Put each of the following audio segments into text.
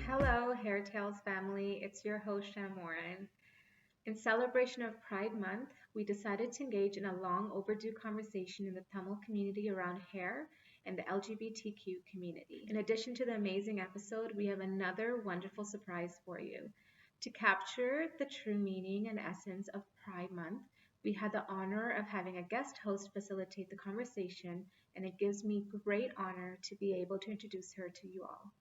Hello, Hair Tales family. It's your host, Shamoran. In celebration of Pride Month, we decided to engage in a long overdue conversation in the Tamil community around hair and the LGBTQ community. In addition to the amazing episode, we have another wonderful surprise for you. To capture the true meaning and essence of Pride Month, we had the honor of having a guest host facilitate the conversation, and it gives me great honor to be able to introduce her to you all.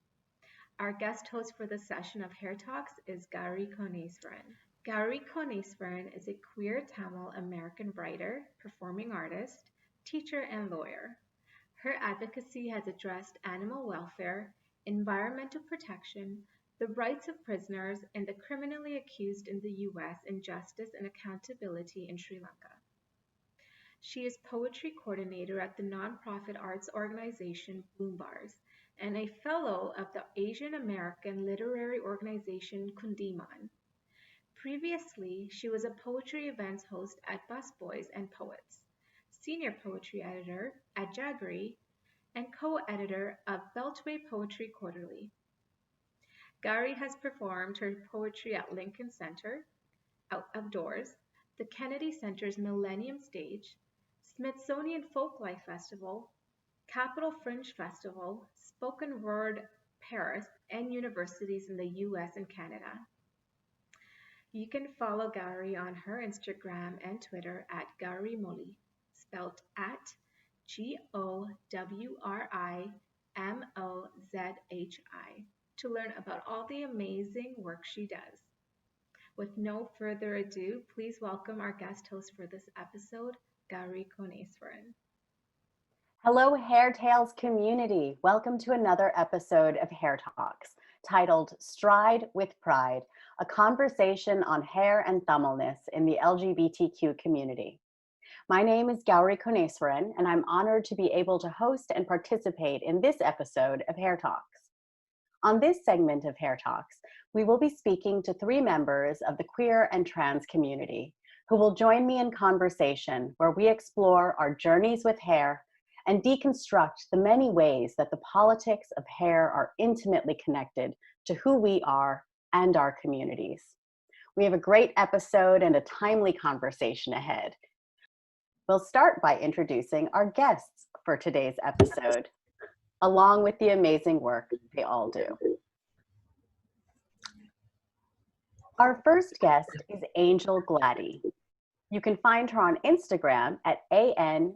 Our guest host for this session of Hair Talks is Gauri Koneswaran. Gauri Koneswaran is a queer Tamil American writer, performing artist, teacher, and lawyer. Her advocacy has addressed animal welfare, environmental protection, the rights of prisoners, and the criminally accused in the US, and justice and accountability in Sri Lanka. She is poetry coordinator at the nonprofit arts organization Bloom Bars and a fellow of the Asian American literary organization Kundiman. Previously, she was a poetry events host at Busboys and Poets, senior poetry editor at Jaggery, and co-editor of Beltway Poetry Quarterly. Gary has performed her poetry at Lincoln Center, Out of Doors, the Kennedy Center's Millennium Stage, Smithsonian Folklife Festival, Capitol Fringe Festival, Spoken Word Paris, and universities in the US and Canada. You can follow Gowri on her Instagram and Twitter at Gowri Moli, spelled at GOWRIMOZHI, to learn about all the amazing work she does. With no further ado, please welcome our guest host for this episode, Gowri Koneswaran. Hello, Hair Tales community. Welcome to another episode of Hair Talks, titled Stride with Pride, a conversation on hair and Thamilness in the LGBTQ community. My name is Gowri Koneswaran, and I'm honored to be able to host and participate in this episode of Hair Talks. On this segment of Hair Talks, we will be speaking to three members of the queer and trans community who will join me in conversation where we explore our journeys with hair and deconstruct the many ways that the politics of hair are intimately connected to who we are and our communities. We have a great episode and a timely conversation ahead. We'll start by introducing our guests for today's episode, along with the amazing work they all do. Our first guest is Angel Glady. You can find her on Instagram at ANGELGLADY.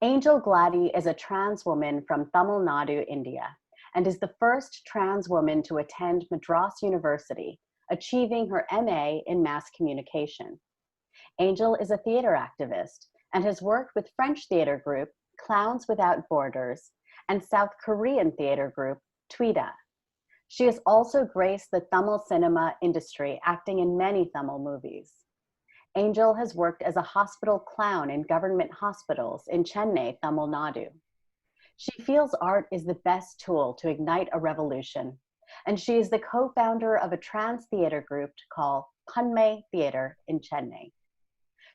Angel Glady is a trans woman from Tamil Nadu, India, and is the first trans woman to attend Madras University, achieving her MA in mass communication. Angel is a theater activist and has worked with French theater group Clowns Without Borders and South Korean theater group Tweeda. She has also graced the Tamil cinema industry, acting in many Tamil movies. Angel has worked as a hospital clown in government hospitals in Chennai, Tamil Nadu. She feels art is the best tool to ignite a revolution, and she is the co-founder of a trans theater group called Panmay Theater in Chennai.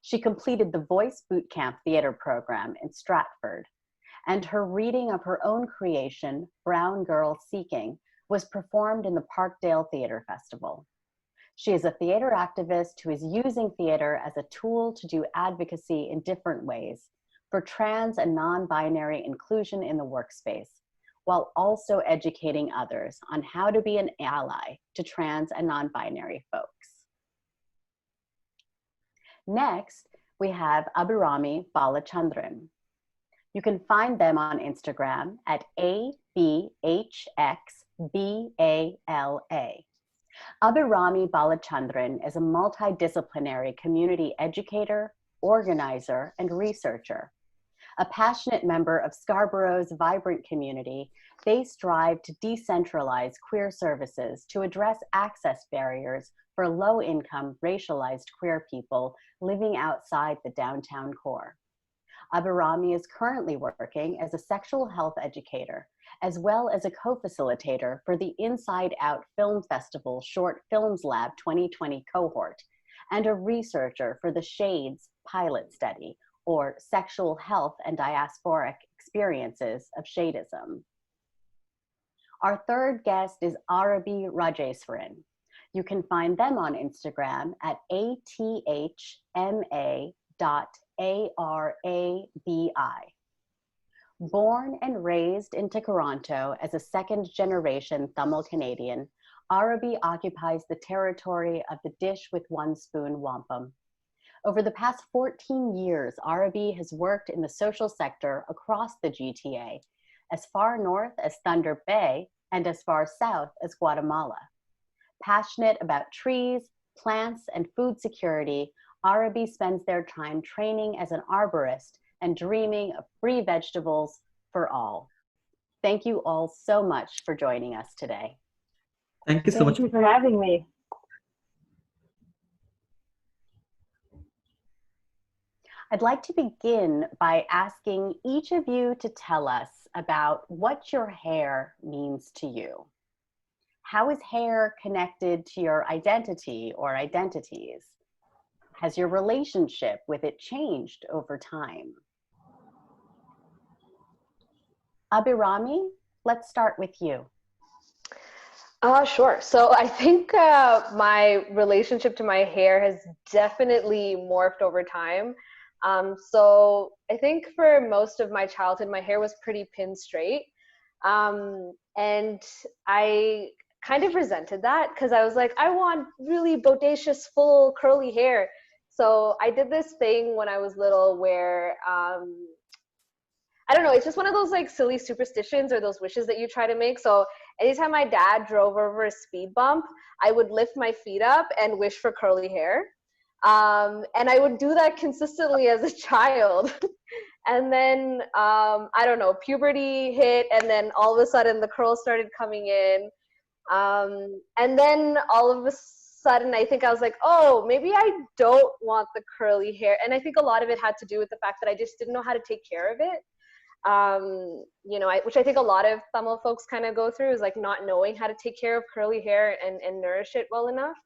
She completed the Voice Bootcamp theater program in Stratford, and her reading of her own creation, Brown Girl Seeking, was performed in the Parkdale Theater Festival. She is a theater activist who is using theater as a tool to do advocacy in different ways for trans and non-binary inclusion in the workspace, while also educating others on how to be an ally to trans and non-binary folks. Next, we have Abhirami Balachandran. You can find them on Instagram at ABHXBALA. Abhirami Balachandran is a multidisciplinary community educator, organizer, and researcher. A passionate member of Scarborough's vibrant community, they strive to decentralize queer services to address access barriers for low-income, racialized queer people living outside the downtown core. Abhirami is currently working as a sexual health educator, as well as a co-facilitator for the Inside Out Film Festival Short Films Lab 2020 cohort, and a researcher for the Shades pilot study, or sexual health and diasporic experiences of shadism. Our third guest is Arabi Rajeswaran. You can find them on Instagram at athma.arabi. Born and raised in Toronto as a second-generation Tamil Canadian, Arabi occupies the territory of the dish with one spoon wampum. Over the past 14 years, Arabi has worked in the social sector across the GTA, as far north as Thunder Bay and as far south as Guatemala. Passionate about trees, plants, and food security, Arabi spends their time training as an arborist and dreaming of free vegetables for all. Thank you all so much for joining us today. Thank you so much. Thank you for having me. I'd like to begin by asking each of you to tell us about what your hair means to you. How is hair connected to your identity or identities? Has your relationship with it changed over time? Abhirami, let's start with you. Sure. So I think my relationship to my hair has definitely morphed over time. So I think for most of my childhood, my hair was pretty pin straight. And I kind of resented that because I was like, I want really bodacious, full, curly hair. So I did this thing when I was little where, I don't know, it's just one of those like silly superstitions or those wishes that you try to make. So anytime my dad drove over a speed bump, I would lift my feet up and wish for curly hair. And I would do that consistently as a child. And then, I don't know, puberty hit, and then all of a sudden the curls started coming in. And then all of a sudden, I think I was like, oh, maybe I don't want the curly hair. And I think a lot of it had to do with the fact that I just didn't know how to take care of it. You know, which I think a lot of Tamil folks kind of go through, is like not knowing how to take care of curly hair and nourish it well enough.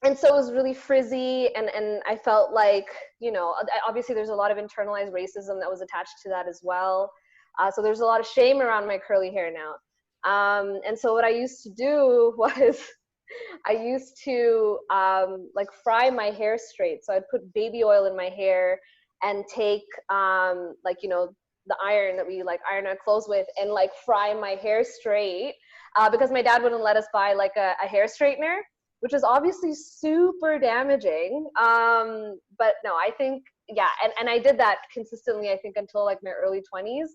And so it was really frizzy, and I felt like, you know, obviously there's a lot of internalized racism that was attached to that as well. So there's a lot of shame around my curly hair now. And so what I used to do was I used to like fry my hair straight. So I'd put baby oil in my hair and take like, you know, the iron that we like iron our clothes with, and like fry my hair straight because my dad wouldn't let us buy like a hair straightener, which is obviously super damaging. But no, I think, yeah, and I did that consistently, I think, until like my early 20s.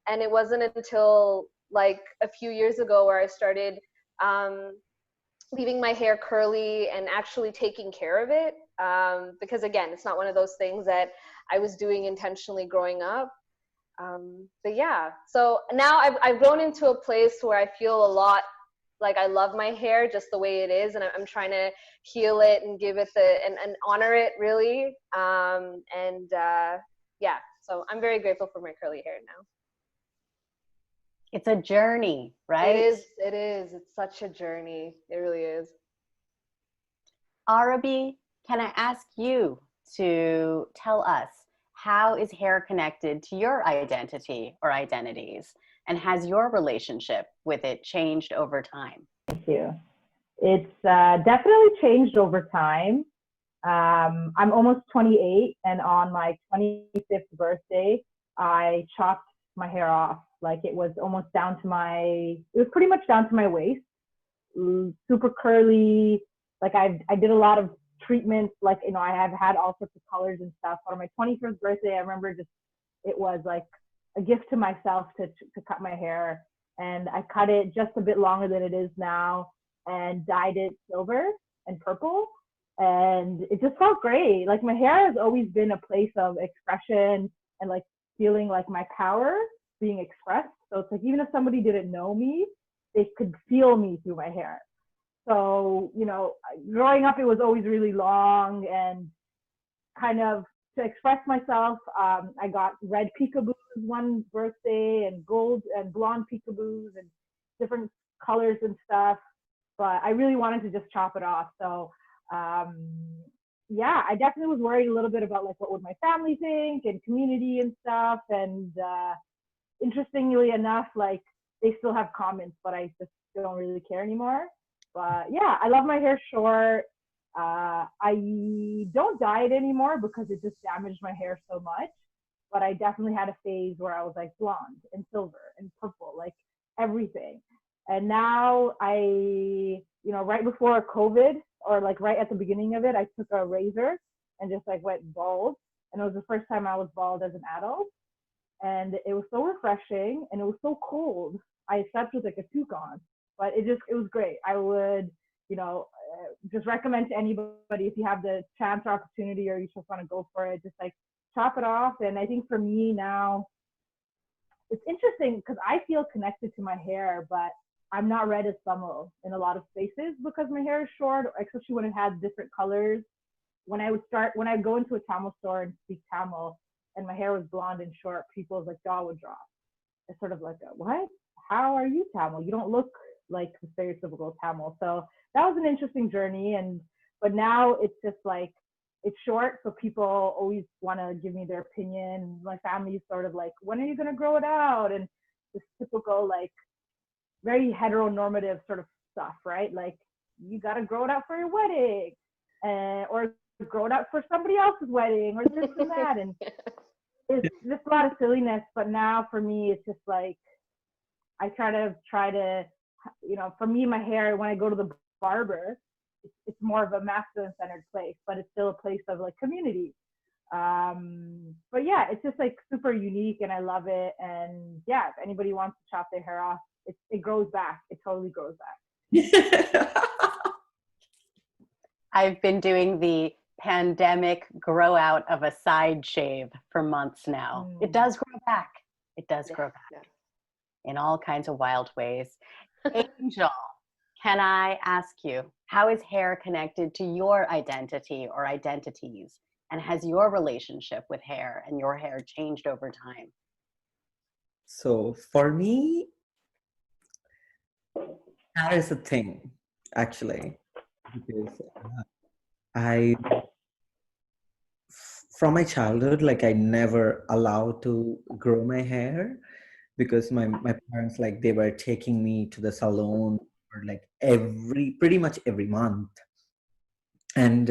And it wasn't until like a few years ago where I started leaving my hair curly and actually taking care of it. Because again, it's not one of those things that I was doing intentionally growing up. But yeah, so now I've grown into a place where I feel a lot like I love my hair just the way it is, and I'm trying to heal it and give it and honor it really. Yeah, so I'm very grateful for my curly hair now. It's a journey, right? It is. It's such a journey. It really is. Arabi, can I ask you to tell us, how is hair connected to your identity or identities? And has your relationship with it changed over time? Thank you. It's definitely changed over time. I'm almost 28, and on my 25th birthday, I chopped my hair off. Like it was almost down to it was pretty much down to my waist, super curly. Like I did a lot of treatments, like, you know, I have had all sorts of colors and stuff. But on my 21st birthday, I remember it was like a gift to myself to cut my hair. And I cut it just a bit longer than it is now and dyed it silver and purple. And it just felt great. Like my hair has always been a place of expression and like feeling like my power being expressed. So it's like, even if somebody didn't know me, they could feel me through my hair. So, you know, growing up, it was always really long, and kind of to express myself, I got red peekaboos one birthday, and gold and blonde peekaboos and different colors and stuff. But I really wanted to just chop it off. So yeah, I definitely was worried a little bit about like what would my family think and community and stuff. And interestingly enough, like they still have comments, but I just don't really care anymore. But yeah, I love my hair short. I don't dye it anymore because it just damaged my hair so much. But I definitely had a phase where I was like blonde and silver and purple, like everything. And now right before COVID or like right at the beginning of it, I took a razor and just like went bald. And it was the first time I was bald as an adult. And it was so refreshing and it was so cold. I slept with like a toque on, but it was great. I would, just recommend to anybody if you have the chance or opportunity or you just want to go for it, just like chop it off. And I think for me now, it's interesting because I feel connected to my hair, but I'm not red as Tamil in a lot of spaces because my hair is short, especially when it has different colors. When I go into a Tamil store and speak Tamil and my hair was blonde and short, people's like jaw would drop. It's sort of like, what? How are you Tamil? You don't look like the stereotypical Tamil. So that was an interesting journey. But now it's just like, it's short, so people always want to give me their opinion. My family's sort of like, when are you going to grow it out? And this typical, like, very heteronormative sort of stuff, right? Like, you got to grow it out for your wedding, or grow it out for somebody else's wedding, or this and that. And it's just a lot of silliness. But now for me, it's just like, I try to, for me, my hair, when I go to the barber, it's more of a masculine centered place, but it's still a place of like community. But yeah, it's just like super unique and I love it. And yeah, if anybody wants to chop their hair off, it grows back. It totally grows back. I've been doing the pandemic grow out of a side shave for months now. It does grow back. It does grow back in all kinds of wild ways. Angel, can I ask you, how is hair connected to your identity or identities? And has your relationship with hair and your hair changed over time? So for me, hair is a thing, actually, because I, from my childhood, like I never allowed to grow my hair because my parents, like they were taking me to the salon for like pretty much every month. And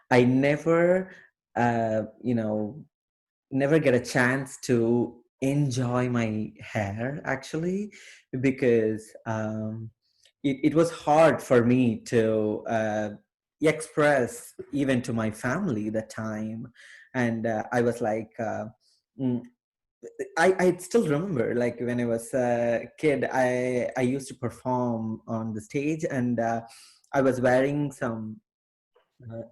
I never, never get a chance to enjoy my hair actually, because it was hard for me to express even to my family the time. And I was like, mm, I still remember, like when I was a kid, I used to perform on the stage, and I was wearing some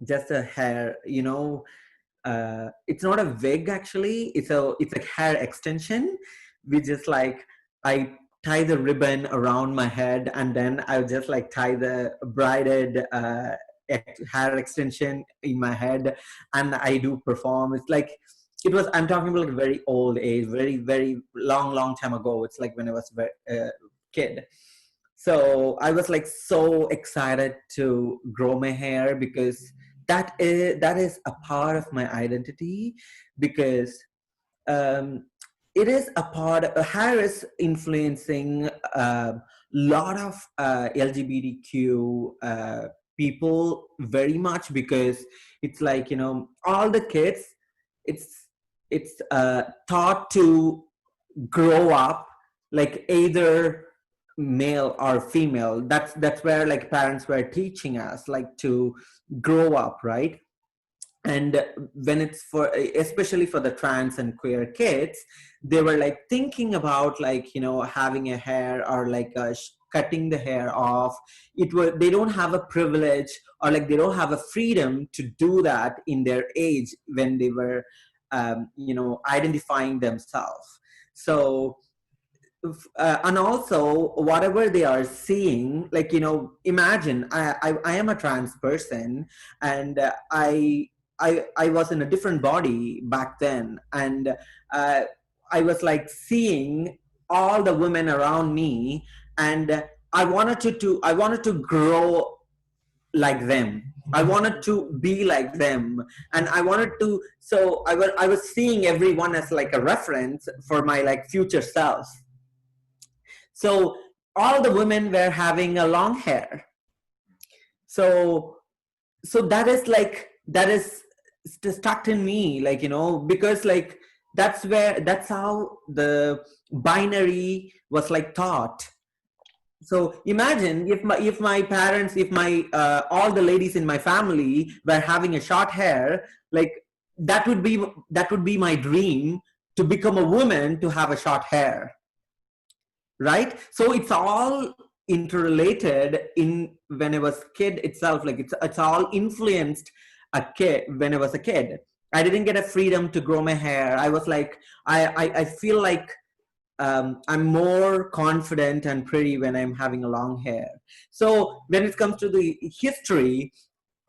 just a hair, it's not a wig actually. It's a hair extension. We just like, I tie the ribbon around my head, and then I would just like tie the braided hair extension in my head, and I do perform. It's like, I'm talking about like very old age, very very long time ago. It's like when I was a kid. So I was like so excited to grow my hair because that is a part of my identity, because it is a part. Hair is influencing a lot of LGBTQ people very much, because it's like, all the kids, it's taught to grow up like either male or female. That's where like parents were teaching us like to grow up, right? And when it's for, especially for the trans and queer kids, they were like thinking about like, having a hair or like cutting the hair off. They don't have a privilege, or like they don't have a freedom to do that in their age when they were identifying themselves. So and also whatever they are seeing, like, imagine I am a trans person, and I was in a different body back then, and I was like seeing all the women around me, and I wanted to grow like them. I wanted to be like them, and I wanted to. So I was seeing everyone as like a reference for my like future self. So all the women were having a long hair. So that is like that is stuck in me, like, because like that's how the binary was like taught. So imagine if my parents, if my all the ladies in my family were having a short hair, like that would be my dream, to become a woman to have a short hair, right? So it's all interrelated in when I was kid itself. Like it's all influenced a kid when I was a kid. I didn't get a freedom to grow my hair. I was like I feel like I'm more confident and pretty when I'm having a long hair. So when it comes to the history,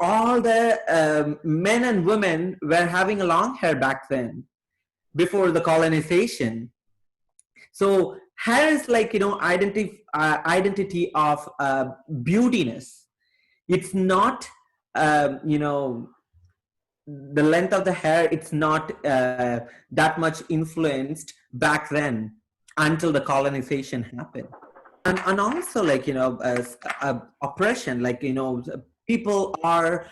all the men and women were having a long hair back then, before the colonization. So hair is like, identity of beautiness. It's not, the length of the hair. It's not that much influenced back then, until the colonization happened. And also, like, as oppression, like, people are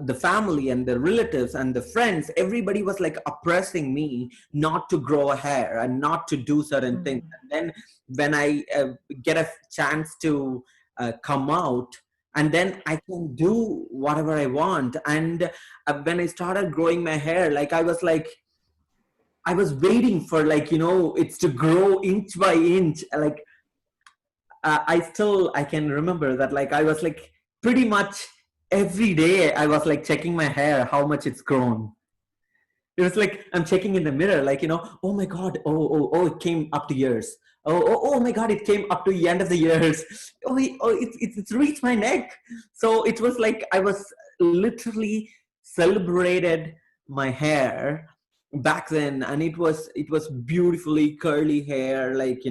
the family and the relatives and the friends, everybody was like oppressing me not to grow a hair and not to do certain things. And then when I get a chance to come out, and then I can do whatever I want. And when I started growing my hair, like I was waiting for, like, it's to grow inch by inch. Like, I can remember that, like, I was like pretty much every day I was like checking my hair, how much it's grown. It was like I'm checking in the mirror, like, oh my god, oh, it came up to ears. Oh my god, it came up to the end of the ears. It's reached my neck. So it was like I was literally celebrated my hair back then, and it was beautifully curly hair, like,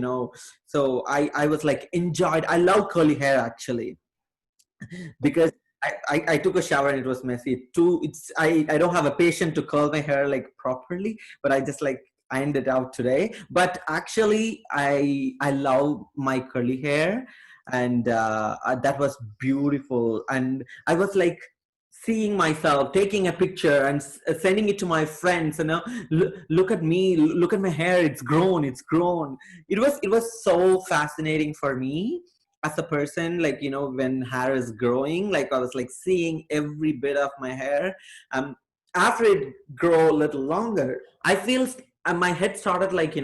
so I was like enjoyed. I love curly hair, actually, because I took a shower and it was messy too. I don't have a patience to curl my hair like properly, but I just like ironed it out today. But actually, I love my curly hair, and that was beautiful. And I was like seeing myself, taking a picture and sending it to my friends, look at me, look at my hair, it's grown. It was so fascinating for me as a person, like, when hair is growing, like I was like seeing every bit of my hair. After it grow a little longer, I feel my head started, like,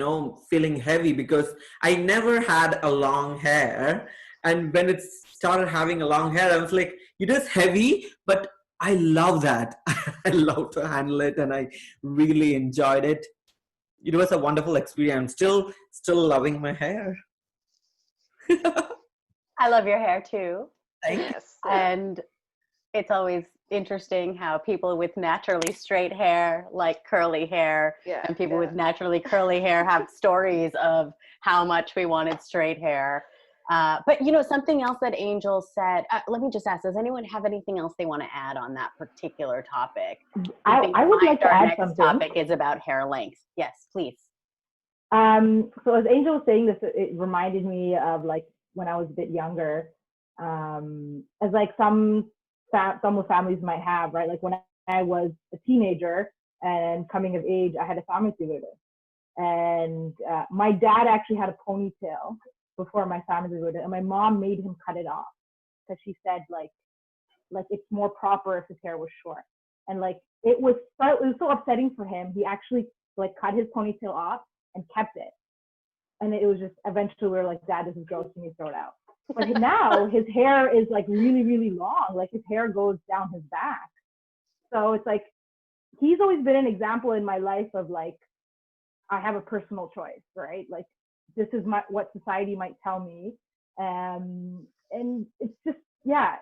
feeling heavy, because I never had a long hair. And when it started having a long hair, I was like, it is heavy, but I love that. I love to handle it, and I really enjoyed it. It was a wonderful experience. Still loving my hair. I love your hair too. Thank you. Yes. And it's always interesting how people with naturally straight hair like curly hair, Yeah. and people with naturally curly hair have stories of how much we wanted straight hair. But something else that Angel said, let me just ask, does anyone have anything else they want to add on that particular topic? I would like to our add next something. topic is about hair length. Yes, please. So as Angel was saying this, it reminded me of like when I was a bit younger, as like some families might have, right? Like when I was a teenager and coming of age, I had a family, and my dad actually had a ponytail before my family, and my mom made him cut it off because she said like it's more proper if his hair was short. And like it was so upsetting for him. He actually like cut his ponytail off and kept it. And it was just eventually we were like, Dad, this is gross, can you throw it out? But now his hair is like really, really long. Like his hair goes down his back. So it's like he's always been an example in my life of like I have a personal choice, right? Like this is what society might tell me. And it's just, yeah,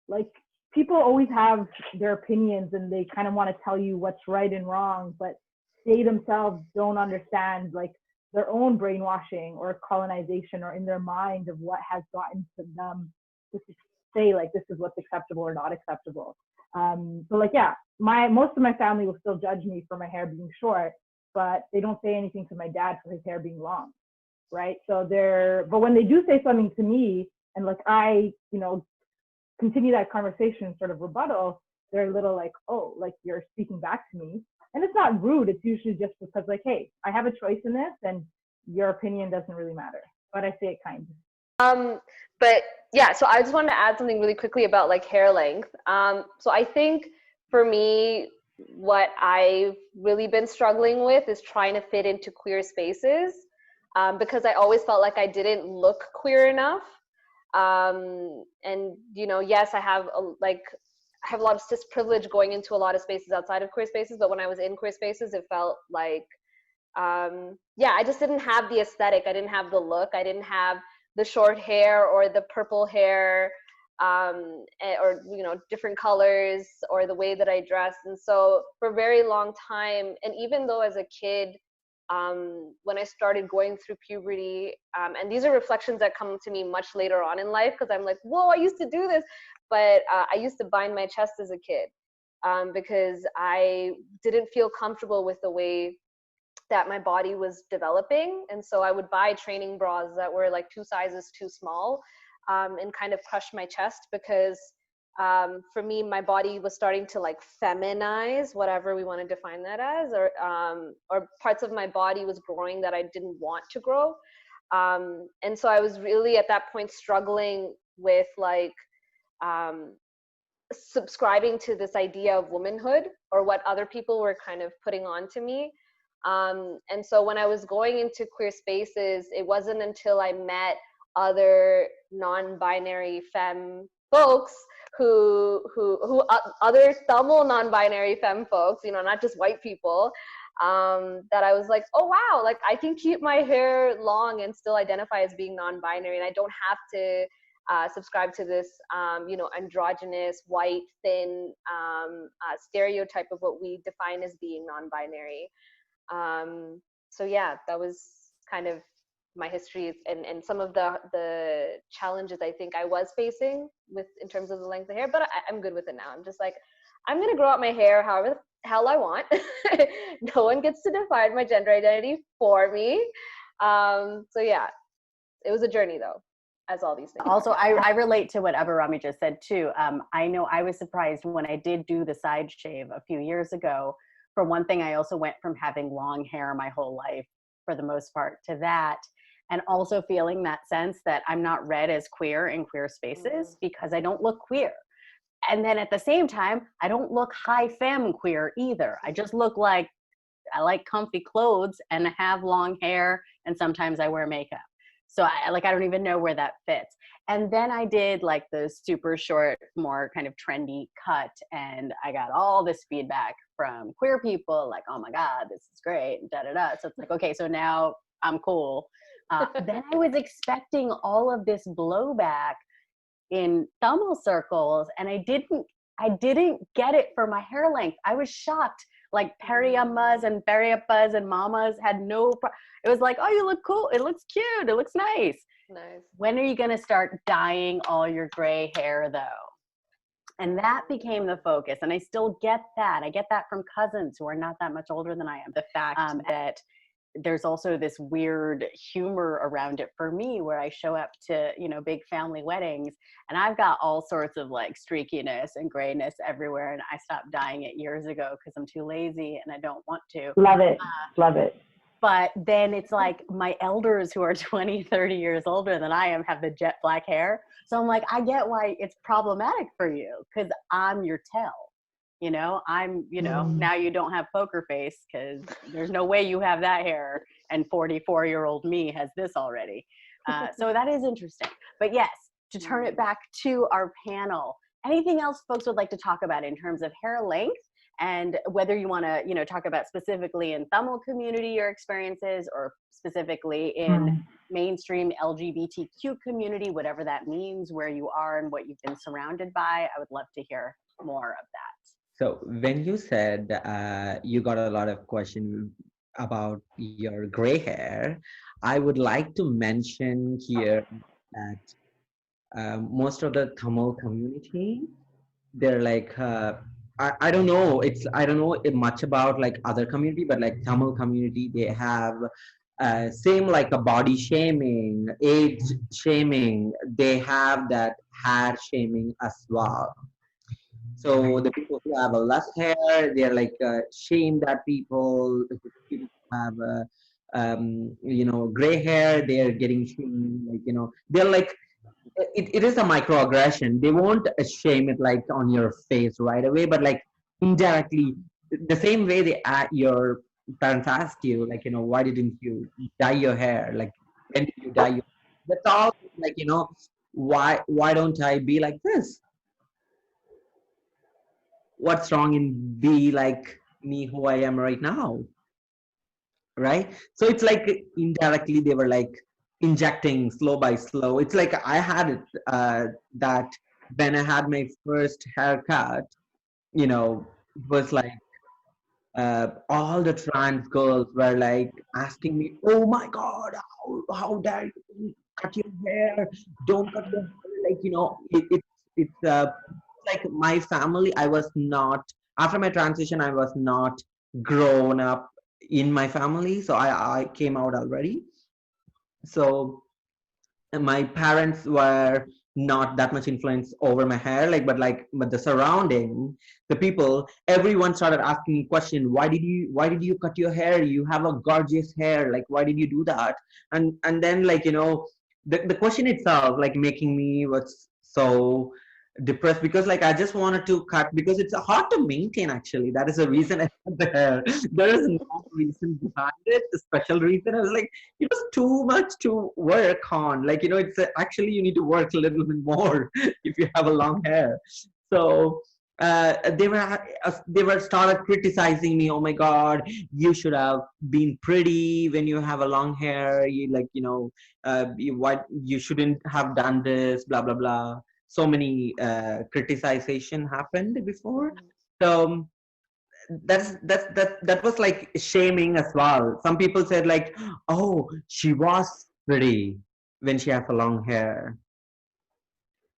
like people always have their opinions and they kind of want to tell you what's right and wrong, but they themselves don't understand like their own brainwashing or colonization or in their mind of what has gotten to them say like this is what's acceptable or not acceptable. So like, yeah, most of my family will still judge me for my hair being short, but they don't say anything to my dad for his hair being long, right? So but when they do say something to me, and like I, continue that conversation, sort of rebuttal, they're a little like, oh, like you're speaking back to me. And it's not rude. It's usually just because like, hey, I have a choice in this and your opinion doesn't really matter. But I say it kind. But yeah, so I just wanted to add something really quickly about like hair length. So I think for me, what I've really been struggling with is trying to fit into queer spaces, because I always felt like I didn't look queer enough. And yes, I have a lot of cis privilege going into a lot of spaces outside of queer spaces, but when I was in queer spaces, it felt like, I just didn't have the aesthetic. I didn't have the look. I didn't have the short hair or the purple hair, or different colors, or the way that I dressed. And so for a very long time, and even though as a kid, when I started going through puberty, and these are reflections that come to me much later on in life, because I'm like, whoa, I used to do this. But I used to bind my chest as a kid, because I didn't feel comfortable with the way that my body was developing. And so I would buy training bras that were like 2 sizes too small, and kind of crush my chest, because for me, my body was starting to like feminize, whatever we want to define that as, or parts of my body was growing that I didn't want to grow. And so I was really at that point struggling with like, subscribing to this idea of womanhood, or what other people were kind of putting on to me. And so when I was going into queer spaces, it wasn't until I met other non-binary femme folks who other Tamil non-binary femme folks, not just white people, that I was like, oh wow, like I can keep my hair long and still identify as being non-binary, and I don't have to subscribe to this, androgynous, white, thin stereotype of what we define as being non-binary. So yeah, that was kind of my history, and some of the challenges I think I was facing in terms of the length of hair, but I'm good with it now. I'm just like, I'm gonna grow out my hair however the hell I want. No one gets to define my gender identity for me. So yeah, it was a journey though, as all these things. Also, I relate to what Abarami just said too. I know I was surprised when I did do the side shave a few years ago. For one thing, I also went from having long hair my whole life, for the most part, to that. And also feeling that sense that I'm not read as queer in queer spaces because I don't look queer. And then at the same time, I don't look high femme queer either. I just look like I like comfy clothes and have long hair, and sometimes I wear makeup. So I don't even know where that fits. And then I did like the super short, more kind of trendy cut, and I got all this feedback from queer people like, oh my God, this is great, and da da da. So it's like, okay, so now I'm cool. Then I was expecting all of this blowback in Tamil circles, and I didn't get it for my hair length. I was shocked. Like periammas and periappas and mamas had it was like, oh, you look cool. It looks cute. It looks nice. Nice. When are you going to start dyeing all your gray hair though? And that became the focus. And I still get that. I get that from cousins who are not that much older than I am. The fact that there's also this weird humor around it for me, where I show up to, big family weddings and I've got all sorts of like streakiness and grayness everywhere. And I stopped dyeing it years ago because I'm too lazy and I don't want to. Love it. Love it. But then it's like my elders who are 20, 30 years older than I am have the jet black hair. So I'm like, I get why it's problematic for you, because I'm your tell. Now you don't have poker face because there's no way you have that hair, and 44-year-old me has this already. So that is interesting. But yes, to turn it back to our panel, anything else folks would like to talk about in terms of hair length, and whether you want to, talk about specifically in Tamil community your experiences, or specifically in mainstream LGBTQ community, whatever that means, where you are and what you've been surrounded by. I would love to hear more of that. So when you said you got a lot of questions about your gray hair, I would like to mention here that most of the Tamil community, they're like, I don't know. I don't know much about like other community, but like Tamil community, they have same like a body shaming, age shaming. They have that hair shaming as well. So the people who have a less hair, they're like shamed at people. The people who have gray hair, they're getting shamed. Like they're like it is a microaggression. They won't shame it like on your face right away, but like indirectly, the same way your parents ask you, like why didn't you dye your hair? Like when did you dye your? That's all. Like why don't I be like this? What's wrong in be like me who I am right now, right? So it's like indirectly they were like injecting slow by slow. It's like I had it that when I had my first haircut, it was like all the trans girls were like asking me, "Oh my God, how dare you cut your hair? Don't cut your hair!" Like it's like my family. I was not after my transition. I was not grown up in my family, so I came out already. So my parents were not that much influence over my hair but the surrounding, the people, everyone started asking me question, why did you cut your hair? You have a gorgeous hair, like why did you do that? And then the question itself like making me was so depressed because like I just wanted to cut because it's hard to maintain. Actually, that is the reason I cut the hair. There is no reason behind it, a special reason. I was like, it was too much to work on. Like it's actually you need to work a little bit more if you have a long hair. So they were started criticizing me. Oh my God, you should have been pretty when you have a long hair. What you shouldn't have done this, blah blah blah. So many criticization happened before. So that was like shaming as well. Some people said like, oh, she was pretty when she has a long hair.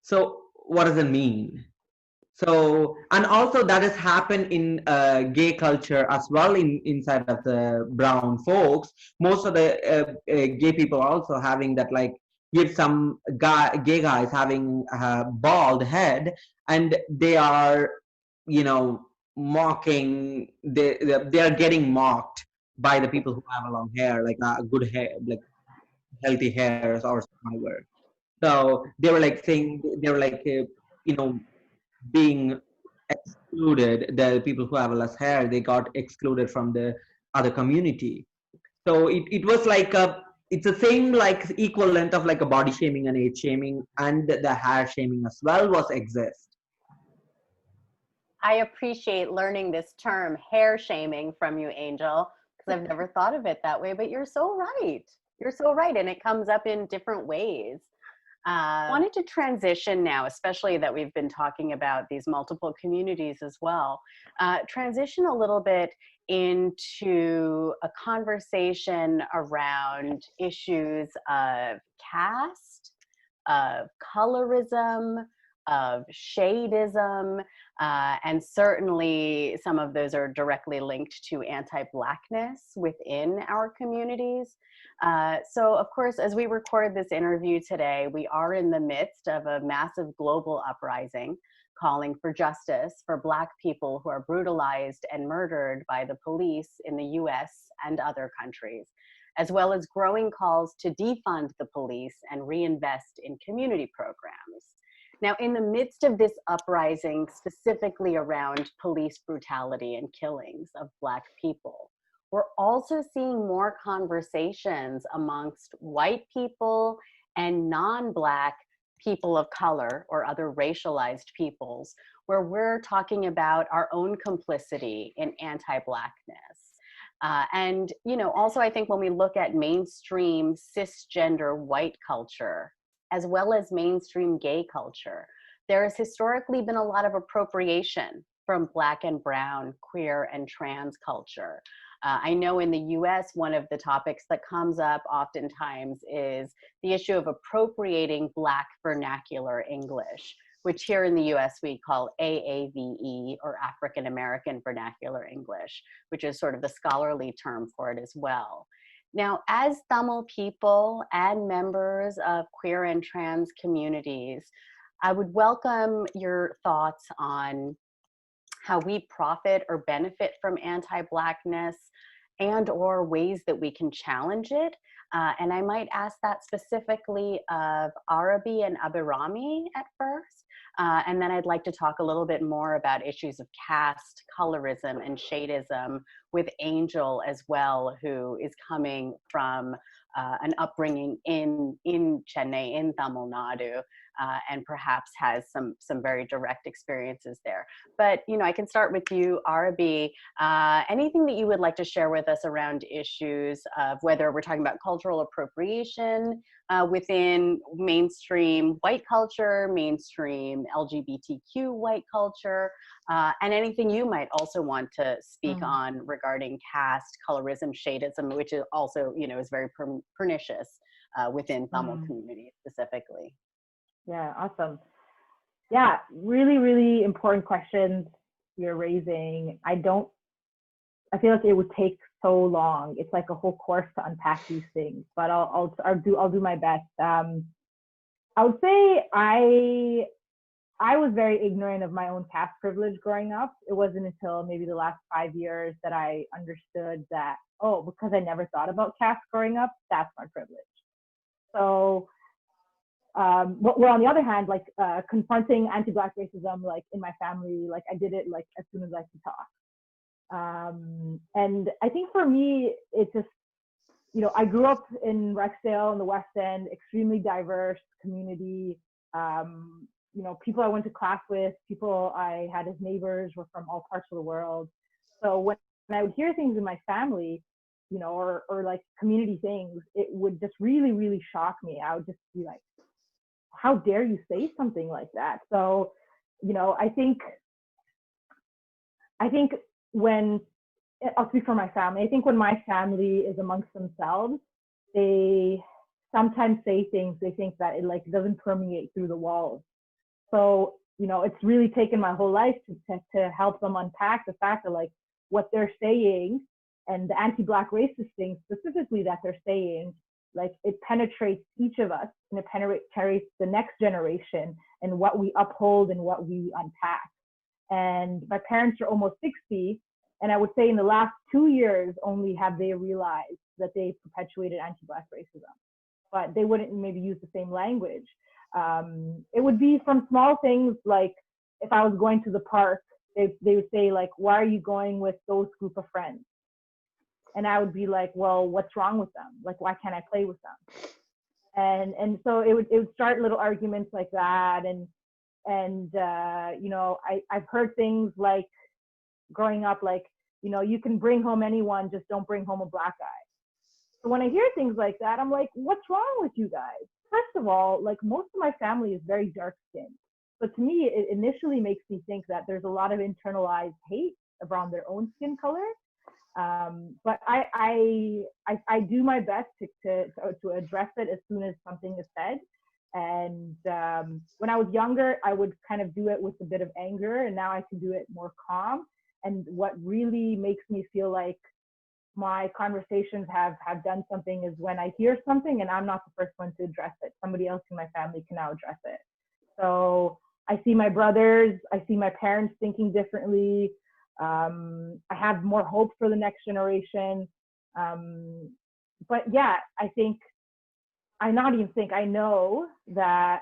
So what does it mean? So and also that has happened in gay culture as well, inside of the brown folks. Most of the gay people also having that, like give some gay guys having a bald head, and they are you know mocking, they are getting mocked by the people who have a long hair, like a good hair, like healthy hairs or whatever. So they were like saying, they were like being excluded. The people who have less hair, they got excluded from the other community. So it was like it's the same like equal length of like a body shaming and age shaming, and the hair shaming as well was exist. I appreciate learning this term, hair shaming, from you, Angel, because I've never thought of it that way, but you're so right. You're so right. And it comes up in different ways. I wanted to transition now, especially that we've been talking about these multiple communities as well, transition a little bit into a conversation around issues of caste, of colorism, of shadeism, and certainly some of those are directly linked to anti-Blackness within our communities. So of course, as we record this interview today, we are in the midst of a massive global uprising calling for justice for Black people who are brutalized and murdered by the police in the US and other countries, as well as growing calls to defund the police and reinvest in community programs. Now, in the midst of this uprising, specifically around police brutality and killings of Black people, we're also seeing more conversations amongst white people and non-Black people of color or other racialized peoples, where we're talking about our own complicity in anti-Blackness. And also I think when we look at mainstream cisgender white culture, as well as mainstream gay culture, there has historically been a lot of appropriation from Black and Brown, queer, and trans culture. I know in the US, one of the topics that comes up oftentimes is the issue of appropriating Black vernacular English, which here in the US we call AAVE, or African American Vernacular English, which is sort of the scholarly term for it as well. Now, as Tamil people and members of queer and trans communities, I would welcome your thoughts on how we profit or benefit from anti-Blackness and or ways that we can challenge it. And I might ask that specifically of Arabi and Abirami at first. And then I'd like to talk a little bit more about issues of caste, colorism, and shadeism with Angel as well, who is coming from an upbringing in Chennai, in Tamil Nadu, and perhaps has some very direct experiences there. But I can start with you, Arabi. Anything that you would like to share with us around issues of whether we're talking about cultural appropriation within mainstream white culture, mainstream LGBTQ white culture, and anything you might also want to speak on regarding caste, colorism, shadeism, which is also, is very pernicious within Tamil community specifically. Yeah, awesome. Yeah, really, really important questions you're raising. I feel like it would take so long. It's like a whole course to unpack these things, but I'll do my best. I would say I was very ignorant of my own caste privilege growing up. It wasn't until maybe the last 5 years that I understood that, because I never thought about caste growing up, that's my privilege. So, well, on the other hand, like confronting anti-Black racism, like in my family, like I did it like as soon as I could talk. And I think for me, it's just, I grew up in Rexdale in the West End, extremely diverse community. People I went to class with, people I had as neighbors were from all parts of the world. So when I would hear things in my family, or like community things, it would just really, really shock me. I would just be like, how dare you say something like that? So, I think when, I'll speak for my family, I think when my family is amongst themselves, they sometimes say things, they think that it like doesn't permeate through the walls. So, it's really taken my whole life to help them unpack the fact that like what they're saying and the anti-Black racist things specifically that they're saying, like it penetrates each of us and it penetrates the next generation and what we uphold and what we unpack. And my parents are almost 60. And I would say in the last 2 years only have they realized that they perpetuated anti-Black racism, but they wouldn't maybe use the same language. It would be from small things like if I was going to the park, they would say like, why are you going with those group of friends? And I would be like, well, what's wrong with them? Like, why can't I play with them? And so it would start little arguments like that. And I've heard things like growing up, like, you can bring home anyone, just don't bring home a Black guy. So when I hear things like that, I'm like, what's wrong with you guys? First of all, like most of my family is very dark skinned. So to me, it initially makes me think that there's a lot of internalized hate around their own skin color. But I do my best to address it as soon as something is said. And when I was younger, I would kind of do it with a bit of anger, and now I can do it more calm. And what really makes me feel like my conversations have done something is when I hear something and I'm not the first one to address it. Somebody else in my family can now address it. So I see my brothers, I see my parents thinking differently. I have more hope for the next generation. But yeah, I know that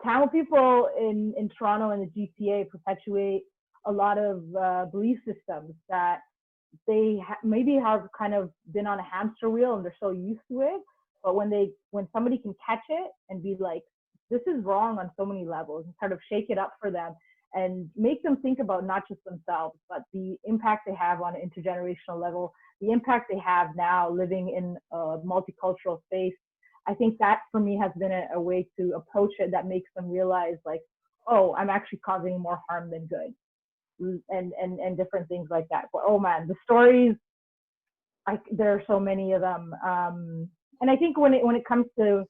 Tamil people in Toronto and the GTA perpetuate a lot of belief systems that they maybe have kind of been on a hamster wheel and they're so used to it. But when somebody can catch it and be like, this is wrong on so many levels, and sort of shake it up for them and make them think about not just themselves, but the impact they have on an intergenerational level, the impact they have now living in a multicultural space. I think that for me has been a way to approach it that makes them realize like, oh, I'm actually causing more harm than good. and different things like that. But oh man, the stories, there are so many of them. And I think when it comes to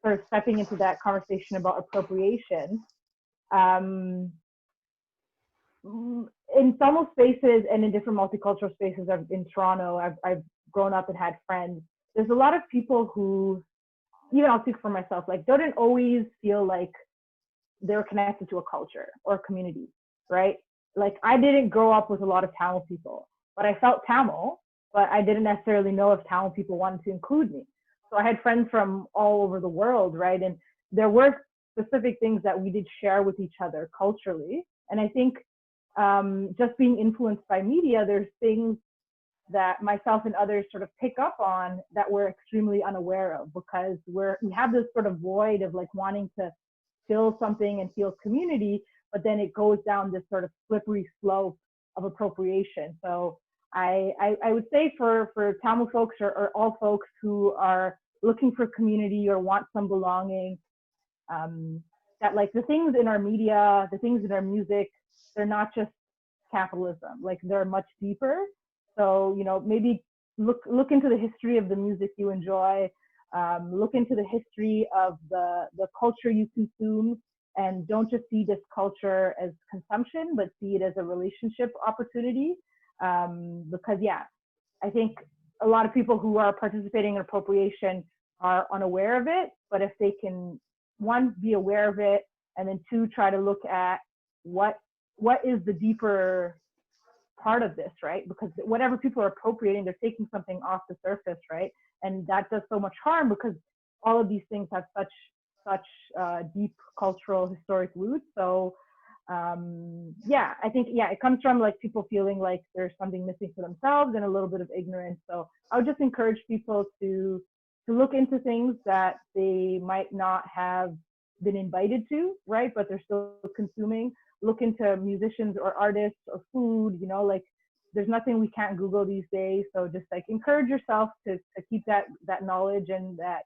sort of stepping into that conversation about appropriation, in Tamil spaces and in different multicultural spaces, in Toronto, I've grown up and had friends. There's a lot of people who, even I'll speak for myself, like didn't always feel like they're connected to a culture or a community, right? Like I didn't grow up with a lot of Tamil people, but I felt Tamil, but I didn't necessarily know if Tamil people wanted to include me. So I had friends from all over the world, right? And there were specific things that we did share with each other culturally. And I think just being influenced by media, there's things that myself and others sort of pick up on that we're extremely unaware of, because we have this sort of void of like wanting to feel something and feel community, but then it goes down this sort of slippery slope of appropriation. So I would say for Tamil folks or all folks who are looking for community or want some belonging, that like the things in our media, the things in our music, they're not just capitalism, like they're much deeper. So, you know, maybe look into the history of the music you enjoy, look into the history of the culture you consume, and don't just see this culture as consumption, but see it as a relationship opportunity. Because yeah, I think a lot of people who are participating in appropriation are unaware of it, but if they can, one, be aware of it, and then two, try to look at what is the deeper part of this, right? Because whatever people are appropriating, they're taking something off the surface, right? And that does so much harm because all of these things have such deep cultural historic roots. So yeah, I think, yeah, it comes from like people feeling like there's something missing for themselves and a little bit of ignorance. So I would just encourage people to look into things that they might not have been invited to, right? But they're still consuming. Look into musicians or artists or food, you know, like there's nothing we can't Google these days. So just like encourage yourself to keep that knowledge and that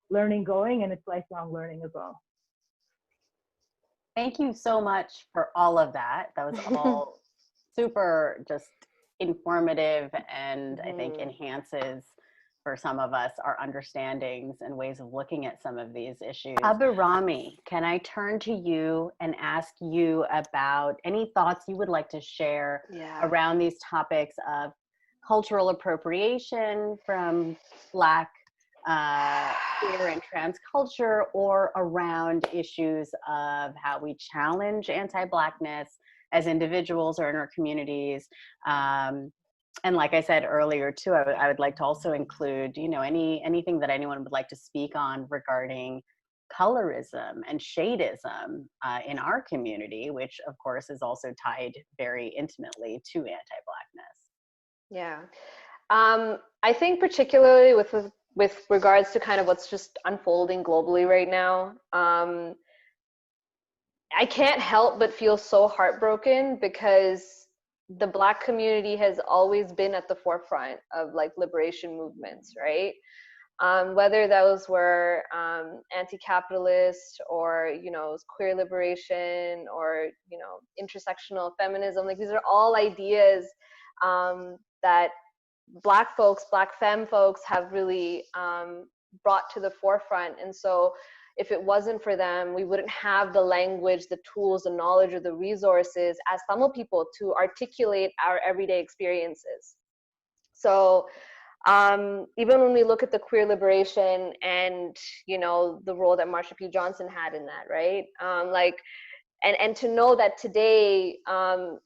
learning going, and it's lifelong learning as well. Thank you so much for all of that. That was all super just informative, and I think enhances for some of us our understandings and ways of looking at some of these issues. Abhirami, can I turn to you and ask you about any thoughts you would like to share around these topics of cultural appropriation from Black queer and trans culture, or around issues of how we challenge anti-Blackness as individuals or in our communities? And like I said earlier too, I would like to also include, you know, anything that anyone would like to speak on regarding colorism and shadeism in our community, which of course is also tied very intimately to anti-Blackness. Yeah. I think particularly with regards to kind of what's just unfolding globally right now, I can't help but feel so heartbroken because the Black community has always been at the forefront of like liberation movements, right? Whether those were anti-capitalist or, you know, queer liberation or, you know, intersectional feminism, like these are all ideas that Black folks, Black femme folks have really brought to the forefront. And so if it wasn't for them, we wouldn't have the language, the tools, the knowledge, or the resources as Tamil people to articulate our everyday experiences. So even when we look at the queer liberation and, you know, the role that Marsha P. Johnson had in that, right? And to know that today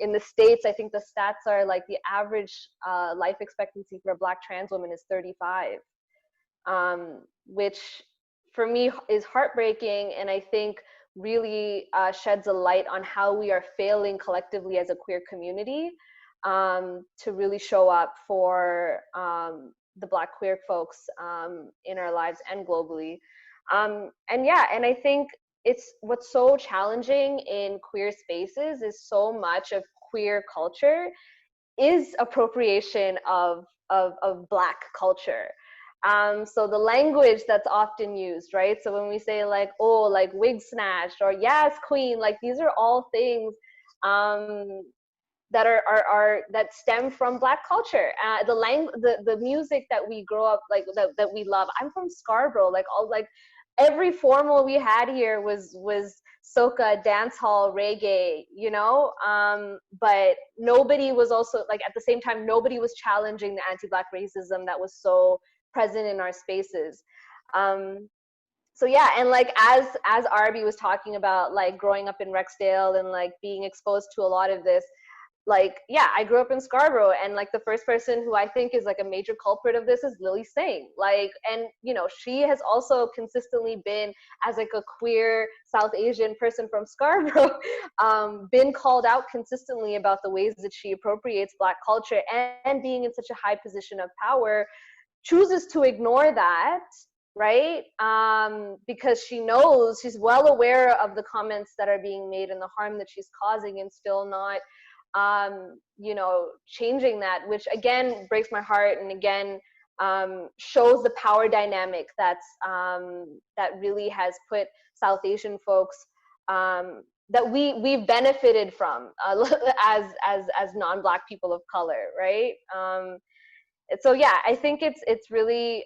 in the States, I think the stats are like the average life expectancy for a Black trans woman is 35, which for me is heartbreaking, and I think really sheds a light on how we are failing collectively as a queer community to really show up for the Black queer folks in our lives and globally. And I think it's what's so challenging in queer spaces is so much of queer culture is appropriation of Black culture. So the language that's often used, right? So when we say like, oh, like wig snatched or yes, queen, like these are all things that stem from Black culture. The music that we grow up like that we love. I'm from Scarborough. Like every formal we had here was soca, dance hall, reggae. You know, but nobody was also like at the same time nobody was challenging the anti-Black racism that was so present in our spaces. So yeah, and like as Arby was talking about like growing up in Rexdale and like being exposed to a lot of this, like yeah, I grew up in Scarborough, and like the first person who I think is like a major culprit of this is Lily Singh. Like, and you know, she has also consistently been, as like a queer South Asian person from Scarborough, been called out consistently about the ways that she appropriates Black culture, and being in such a high position of power chooses to ignore that, right? Because she knows, she's well aware of the comments that are being made and the harm that she's causing, and still not, you know, changing that, which again breaks my heart, and again shows the power dynamic that really has put South Asian folks, that we've benefited from as non-Black people of color, right? So yeah, I think it's really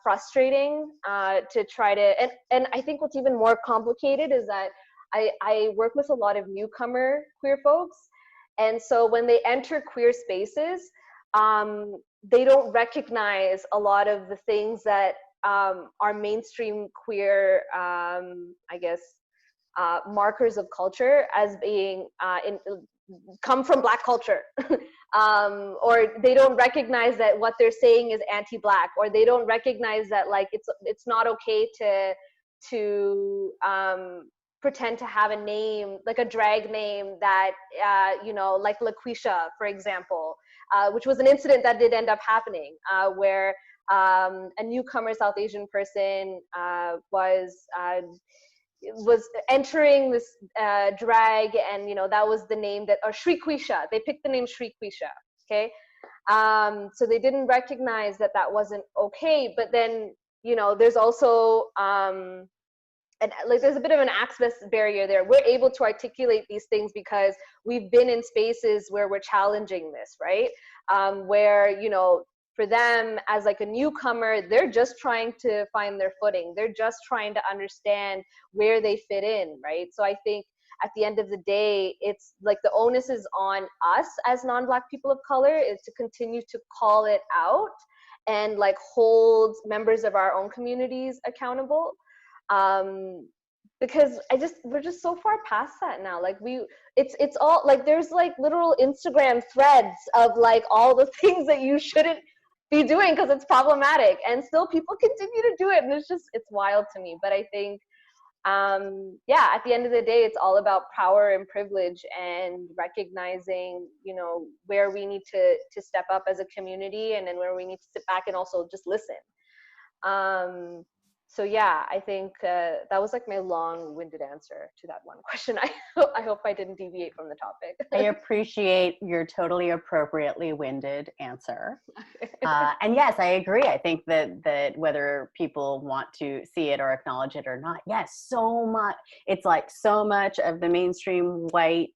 frustrating to try to, and I think what's even more complicated is that I work with a lot of newcomer queer folks, and so when they enter queer spaces, they don't recognize a lot of the things that are mainstream queer, I guess, markers of culture as being come from Black culture. Or they don't recognize that what they're saying is anti-Black, or they don't recognize that like it's not okay to pretend to have a name, like a drag name that you know, like LaQuisha, for example, which was an incident that did end up happening, where a newcomer South Asian person was entering this drag, and you know, that was the name that, or Shri Quisha, they picked the name Shri Quisha, okay? So they didn't recognize that that wasn't okay, but then, you know, there's also and like there's a bit of an access barrier there. We're able to articulate these things because we've been in spaces where we're challenging this, right? Where, you know, for them as like a newcomer, they're just trying to find their footing. They're just trying to understand where they fit in, right? So I think at the end of the day, it's like the onus is on us as non-Black people of color is to continue to call it out and like hold members of our own communities accountable. Because we're just so far past that now. Like it's all like, there's like literal Instagram threads of like all the things that you shouldn't be doing because it's problematic, and still people continue to do it, and it's wild to me. But I think yeah, at the end of the day, it's all about power and privilege, and recognizing, you know, where we need to step up as a community, and then where we need to sit back and also just listen. So yeah, I think that was like my long-winded answer to that one question. I hope I didn't deviate from the topic. I appreciate your totally appropriately winded answer. And yes, I agree. I think that whether people want to see it or acknowledge it or not, yes, so much. It's like so much of the mainstream white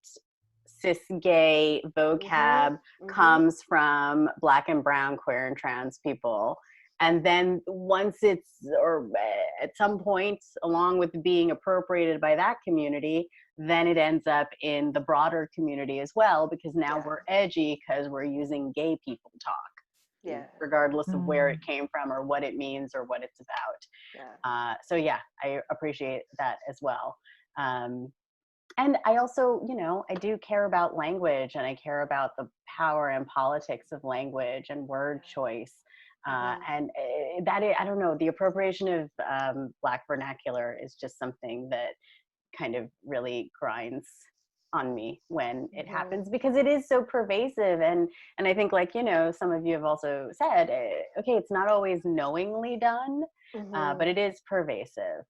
cis gay vocab comes from Black and brown, queer and trans people. And then once it's, or at some point, along with being appropriated by that community, then it ends up in the broader community as well, because now we're edgy because we're using gay people talk, regardless of where it came from or what it means or what it's about. So yeah, I appreciate that as well. And I also, you know, I do care about language, and I care about the power and politics of language and word choice. And that is, I don't know, the appropriation of Black vernacular is just something that kind of really grinds on me when it happens, because it is so pervasive. And I think, like, you know, some of you have also said, okay, it's not always knowingly done, but it is pervasive.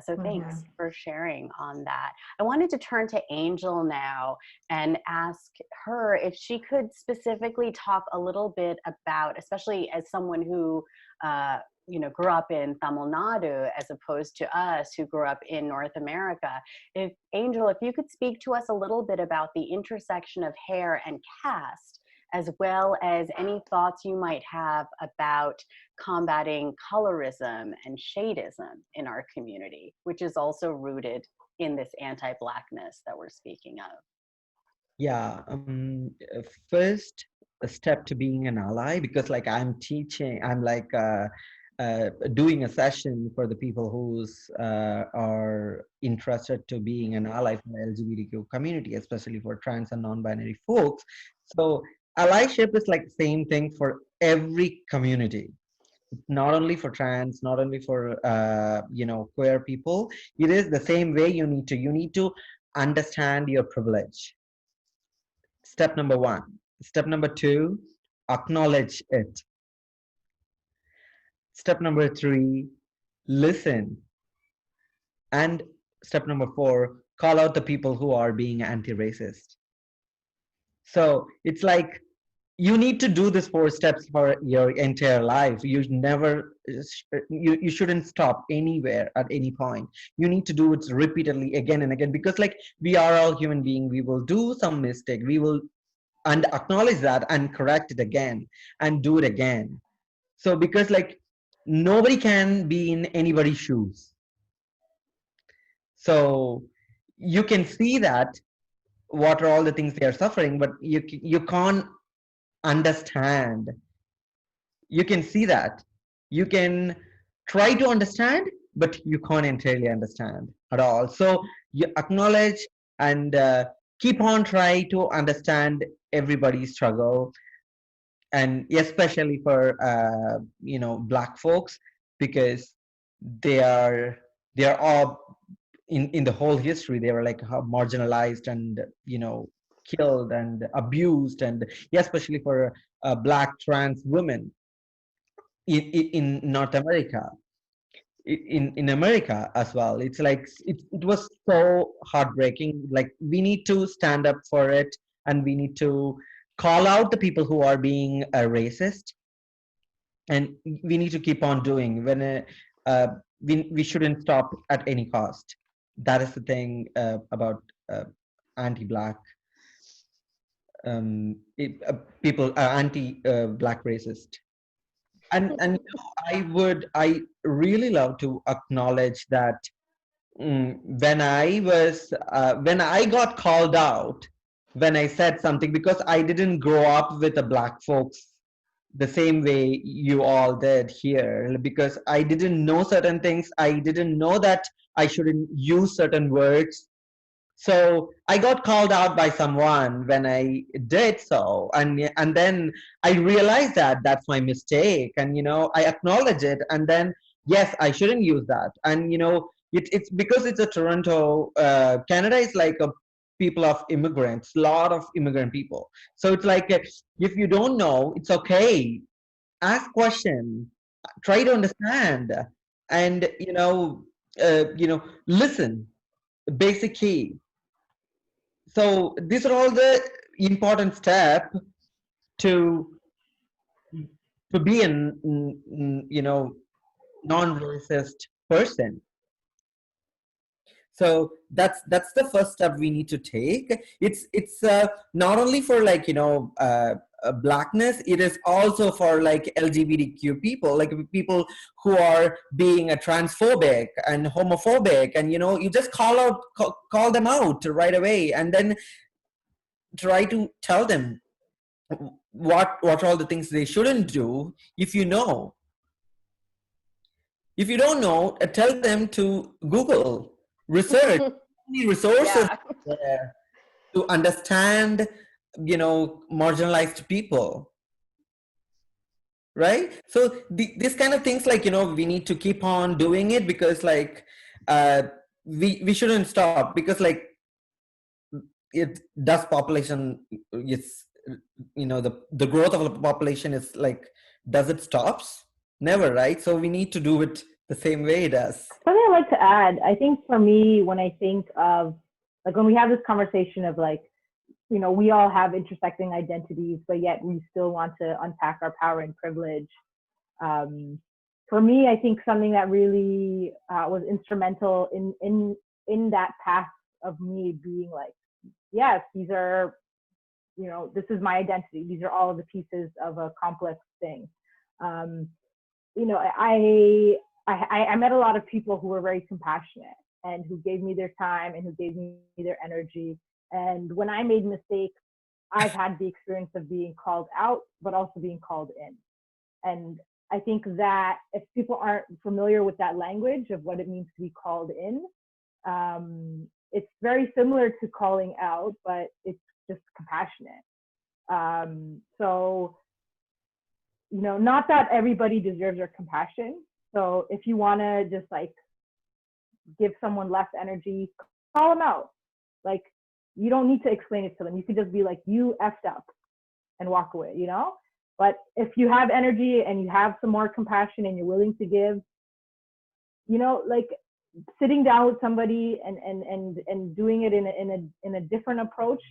So thanks for sharing on that. I wanted to turn to Angel now and ask her if she could specifically talk a little bit about, especially as someone who grew up in Tamil Nadu as opposed to us who grew up in North America. Angel, if you could speak to us a little bit about the intersection of hair and caste, as well as any thoughts you might have about combating colorism and shadeism in our community, which is also rooted in this anti-Blackness that we're speaking of. Yeah. First, a step to being an ally, because like I'm doing a session for the people who's are interested to being an ally for the LGBTQ community, especially for trans and non-binary folks. So allyship is like the same thing for every community, not only for trans, not only for queer people. It is the same way. You need to understand your privilege. Step number one. Step number two, acknowledge it. Step number three, listen. And step number four, call out the people who are being anti-racist. So it's like you need to do this 4 steps for your entire life. You shouldn't stop anywhere at any point. You need to do it repeatedly again and again, because like we are all human beings. We will do some mistake. We will and acknowledge that and correct it again and do it again. So because like nobody can be in anybody's shoes. So you can see that what are all the things they are suffering, but you can't understand. You can see that. You can try to understand, but you can't entirely understand at all. So you acknowledge and keep on trying to understand everybody's struggle, and especially for Black folks, because they are all in the whole history, they were like marginalized and killed and abused, and especially for Black trans women in North America, in America as well. It's like it was so heartbreaking. Like we need to stand up for it, and we need to call out the people who are being racist, and we need to keep on doing when we shouldn't stop at any cost. That is the thing about anti-Black people, anti-Black racist. And I really love to acknowledge that when I got called out when I said something, because I didn't grow up with the Black folks the same way you all did here, because I didn't know certain things. I didn't know that I shouldn't use certain words. So I got called out by someone when I did so, and then I realized that that's my mistake, and I acknowledge it, and then yes, I shouldn't use that. And it's because it's a Toronto, Canada is like a people of immigrants, lot of immigrant people. So it's like if you don't know, it's okay. Ask question, try to understand, and listen. Basic key. So these are all the important steps to be an non-racist person. So that's the first step we need to take. It's not only for like Blackness, it is also for like LGBTQ people, like people who are being a transphobic and homophobic, and you just call them out right away, and then try to tell them what are all the things they shouldn't do. If you don't know, tell them to Google, research, resources there to understand marginalized people, right? So these kind of things, like we need to keep on doing it, because like we shouldn't stop, because like it does population, it's the growth of the population is like, does it stops? Never, right? So we need to do it the same way it does. Something I'd like to add, I think for me, when I think of like when we have this conversation of like, we all have intersecting identities, but yet we still want to unpack our power and privilege. for me, I think something that really was instrumental in that path of me being like, yes, these are, this is my identity. These are all of the pieces of a complex thing. Um, I met a lot of people who were very compassionate and who gave me their time and who gave me their energy. And when I made mistakes, I've had the experience of being called out, but also being called in. And I think that if people aren't familiar with that language of what it means to be called in, it's very similar to calling out, but it's just compassionate. So, not that everybody deserves our compassion. So if you want to just like give someone less energy, call them out. Like, you don't need to explain it to them. You could just be like, you effed up and walk away, But if you have energy and you have some more compassion and you're willing to give, like sitting down with somebody and doing it in a different approach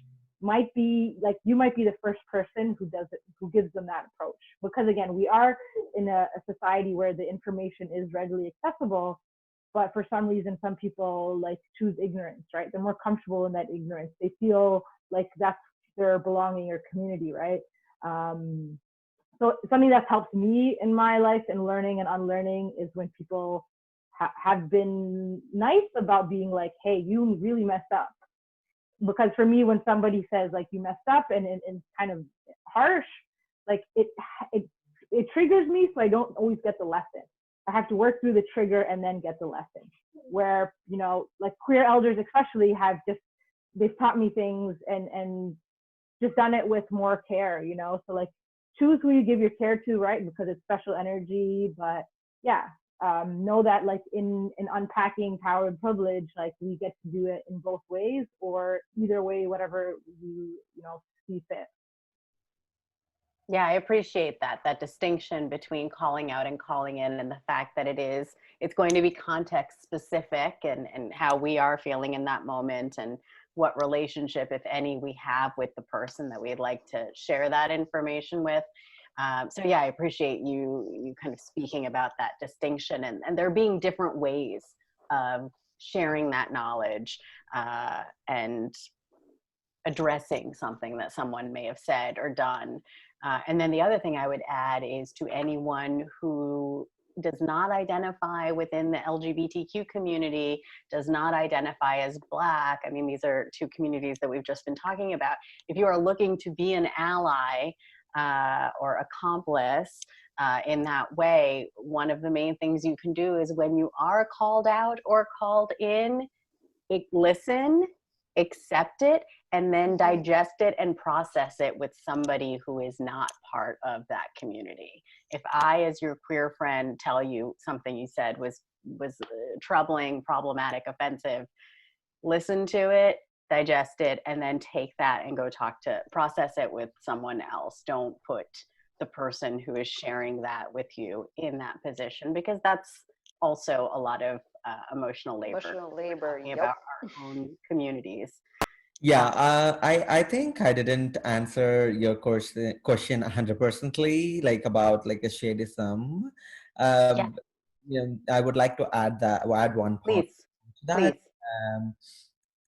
might be like, you might be the first person who does it, who gives them that approach. Because again, we are in a society where the information is readily accessible, but for some reason, some people like choose ignorance, right? They're more comfortable in that ignorance. They feel like that's their belonging or community, right? So something that's helped me in my life and learning and unlearning is when people have been nice about being like, hey, you really messed up. Because for me, when somebody says like you messed up and kind of harsh, like it triggers me, so I don't always get the lesson. I have to work through the trigger and then get the lesson. Where, like queer elders especially they've taught me things and just done it with more care, So like choose who you give your care to, right? Because it's special energy. But yeah, know that like in unpacking power and privilege, like we get to do it in both ways, or either way, whatever you see fit. Yeah, I appreciate that distinction between calling out and calling in, and the fact that it's going to be context specific and how we are feeling in that moment and what relationship, if any, we have with the person that we'd like to share that information with. So yeah, I appreciate you kind of speaking about that distinction and there being different ways of sharing that knowledge and addressing something that someone may have said or done. And then the other thing I would add is to anyone who does not identify within the LGBTQ community, does not identify as Black. I mean, these are two communities that we've just been talking about. If you are looking to be an ally or accomplice in that way, one of the main things you can do is when you are called out or called in, listen, accept it, and then digest it and process it with somebody who is not part of that community. If I, as your queer friend, tell you something you said was troubling, problematic, offensive, listen to it, digest it, and then take that and go process it with someone else. Don't put the person who is sharing that with you in that position, because that's also a lot of emotional labor. Yep. About our own communities. Yeah, I think I didn't answer your question 100%ly, like about like a shadism. Yeah. I would like to add one point Please, to that. please.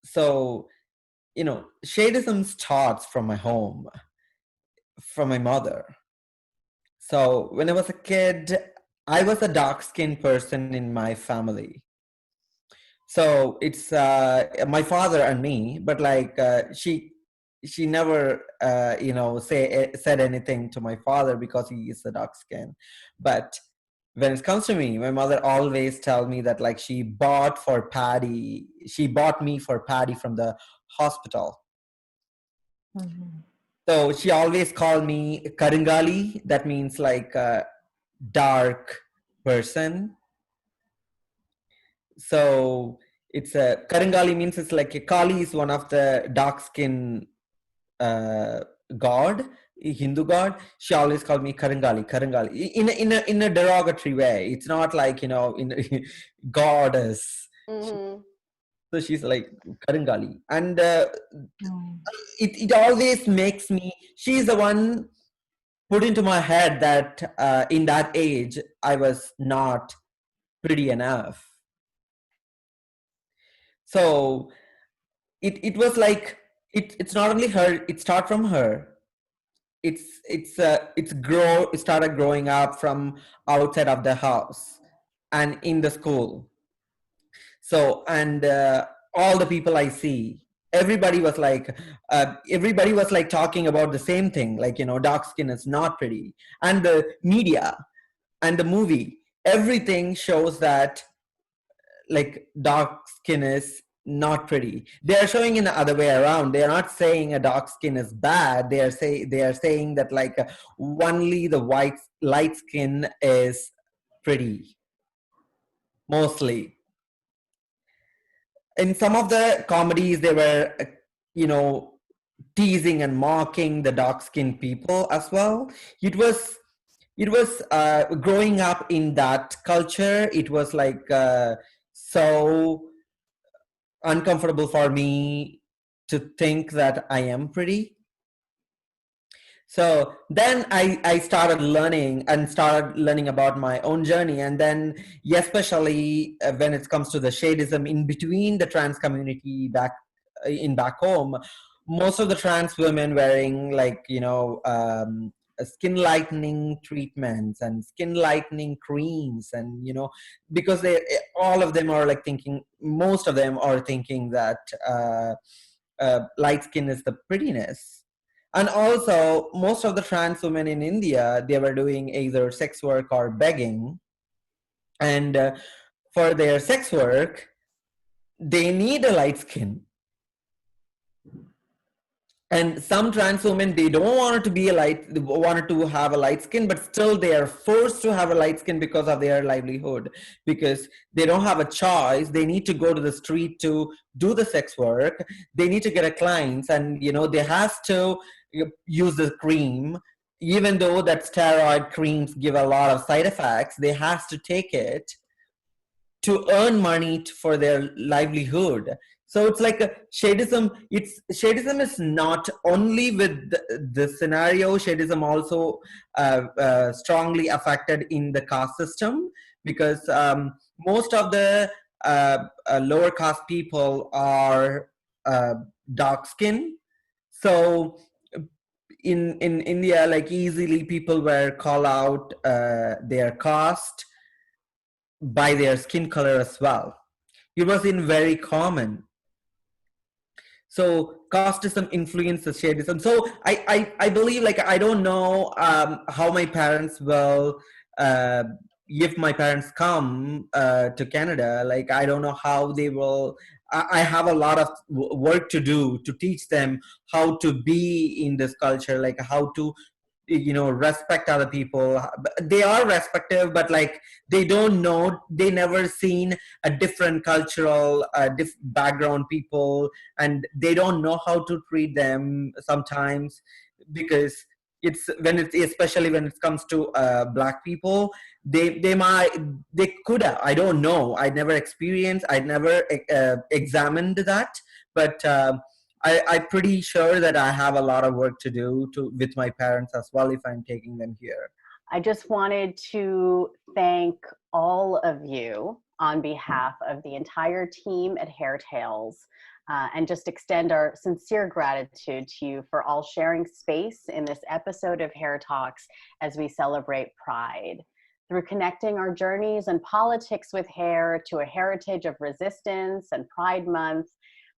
So, shadism starts from my home, from my mother. So when I was a kid, I was a dark-skinned person in my family. So it's my father and me, but like she never said anything to my father because he is a dark skin. But when it comes to me, my mother always tell me that like she bought me for Paddy from the hospital. Mm-hmm. So she always called me Karingali. That means like a dark person. So it's a Karingali means it's like a Kali is one of the dark skin god, Hindu god. She always called me Karingali in a derogatory way. It's not like in goddess. Mm-hmm. So she's like Karingali, and it always makes me. She's the one put into my head that in that age I was not pretty enough. So it was like it's not only her, it started from her. It started growing up from outside of the house and in the school. So and all the people I see, everybody was like talking about the same thing, like, you know, dark skin is not pretty. And the media and the movie, everything shows that like dark skin is not pretty. They are showing in the other way around. They are not saying a dark skin is bad. They are saying that like only the white light skin is pretty, mostly. In some of the comedies, they were you know, teasing and mocking the dark skinned people as well. It was growing up in that culture. It was like so uncomfortable for me to think that I am pretty. So then I started learning about my own journey. And then, especially when it comes to the shadism in between the trans community back home, most of the trans women wearing, like, you know, skin lightening treatments and skin lightening creams, and, you know, because they all of them are like thinking, most of them are thinking that light skin is the prettiness. And also, most of the trans women in India, they were doing either sex work or begging. And for their sex work, they need a light skin. And some trans women, they don't want to be they wanted to have a light skin, but still they are forced to have a light skin because of their livelihood, because they don't have a choice. They need to go to the street to do the sex work. They need to get a clients, and, you know, they have to use the cream. Even though that steroid creams give a lot of side effects, they have to take it to earn money for their livelihood. So it's like a shadism. Shadism is not only with the scenario. Shadism also strongly affected in the caste system, because most of the lower caste people are dark skin. So in India, like, easily people were call out their caste by their skin color as well. It was in very common. So casteism influences shadism. So I believe, like, I don't know how my parents will, uh, if my parents come to Canada, like, I don't know how they will. I have a lot of work to do to teach them how to be in this culture, like how to, you know, respect other people. They are respective, but like, they don't know, they never seen a different cultural background people, and they don't know how to treat them sometimes. Because it's especially when it comes to black people, they could have, I don't know, I never experienced, I never examined that. But I'm pretty sure that I have a lot of work to do with my parents as well, if I'm taking them here. I just wanted to thank all of you on behalf of the entire team at Hair Tales, and just extend our sincere gratitude to you for all sharing space in this episode of Hair Talks as we celebrate Pride. Through connecting our journeys and politics with hair to a heritage of resistance and Pride Month,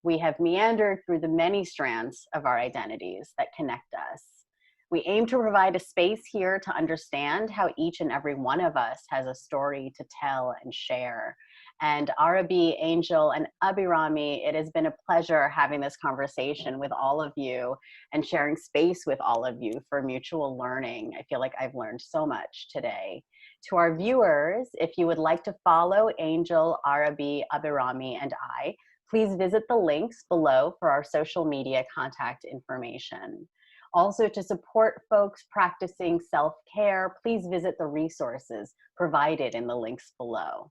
we have meandered through the many strands of our identities that connect us. We aim to provide a space here to understand how each and every one of us has a story to tell and share. And Arabi, Angel, and Abirami, it has been a pleasure having this conversation with all of you and sharing space with all of you for mutual learning. I feel like I've learned so much today. To our viewers, if you would like to follow Angel, Arabi, Abirami, and I, please visit the links below for our social media contact information. Also, to support folks practicing self-care, please visit the resources provided in the links below.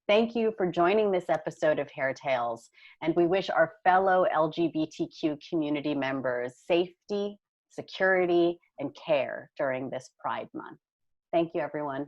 Thank you for joining this episode of Hair Tales, and we wish our fellow LGBTQ community members safety, security, and care during this Pride Month. Thank you, everyone.